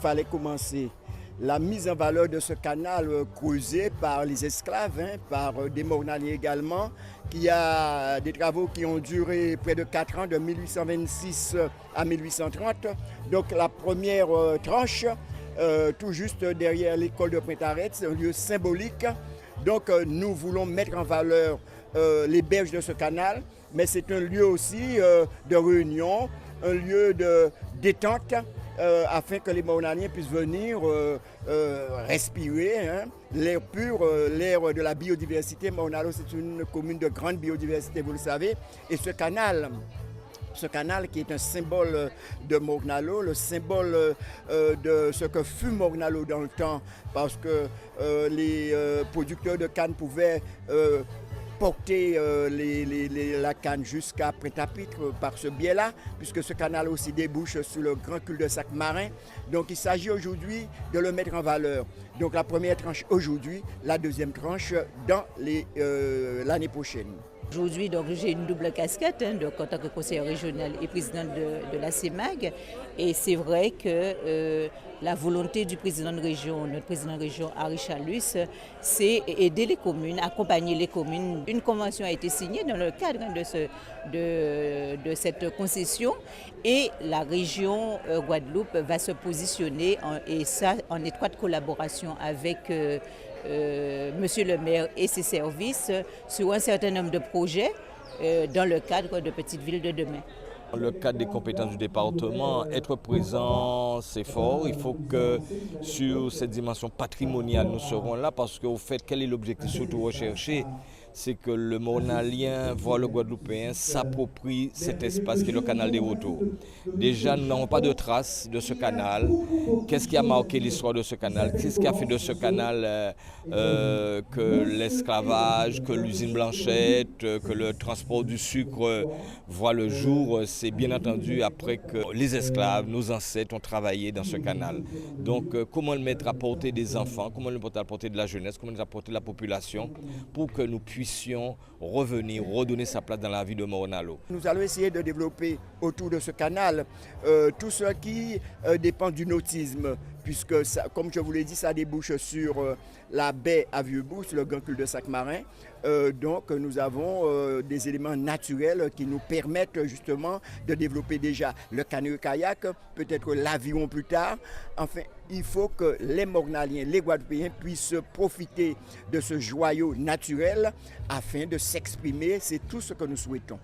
Il fallait commencer la mise en valeur de ce canal creusé par les esclaves, par des Mornaliens également, qui a des travaux qui ont duré près de 4 ans, de 1826 à 1830. Donc la première tranche, tout juste derrière l'école de Pointe-Arrête, c'est un lieu symbolique. Donc nous voulons mettre en valeur les berges de ce canal, mais c'est un lieu aussi de réunion, un lieu de détente, afin que les Mornaliens puissent venir respirer l'air pur, l'air de la biodiversité. Mornalo, c'est une commune de grande biodiversité, vous le savez. Et ce canal qui est un symbole de Mornalo, le symbole de ce que fut Mornalo dans le temps, parce que les producteurs de canne pouvaient porter la canne jusqu'à Pointe-à-Pitre par ce biais-là, puisque ce canal aussi débouche sur le grand cul-de-sac marin. Donc il s'agit aujourd'hui de le mettre en valeur. Donc la première tranche aujourd'hui, la deuxième tranche dans l'année prochaine. Aujourd'hui, donc, j'ai une double casquette donc, en tant que conseillère régionale et présidente de la CEMAG. Et c'est vrai que la volonté du président de région, notre président de région, Henri Chalus, c'est aider les communes, accompagner les communes. Une convention a été signée dans le cadre de cette concession et la région Guadeloupe va se positionner et ça en étroite collaboration avec Monsieur le maire et ses services sur un certain nombre de projets dans le cadre de Petites Villes de demain. Dans le cadre des compétences du département, être présent, c'est fort. Il faut que sur cette dimension patrimoniale, nous serons là parce qu'au fait, quel est l'objectif surtout recherché? C'est que le Mornalien, voire le Guadeloupéen, s'approprie cet espace qui est le canal des Retours. Déjà, nous n'avons pas de traces de ce canal. Qu'est-ce qui a marqué l'histoire de ce canal? Qu'est-ce qui a fait de ce canal que l'esclavage, que l'usine Blanchette, que le transport du sucre voit le jour? C'est bien entendu après que les esclaves, nos ancêtres, ont travaillé dans ce canal. Donc, comment le mettre à portée des enfants, comment le mettre à portée de la jeunesse, comment le mettre à portée de la population pour que nous puissions revenir, redonner sa place dans la vie de Mornalo. Nous allons essayer de développer autour de ce canal tout ce qui dépend du nautisme, puisque, ça, comme je vous l'ai dit, ça débouche sur la baie à Vieux-Bourg, sur le grand cul-de-sac marin. Donc nous avons des éléments naturels qui nous permettent justement de développer déjà le canoë-kayak, peut-être l'aviron plus tard. Enfin, il faut que les Mornaliens, les Guadeloupéens puissent profiter de ce joyau naturel afin de s'exprimer. C'est tout ce que nous souhaitons.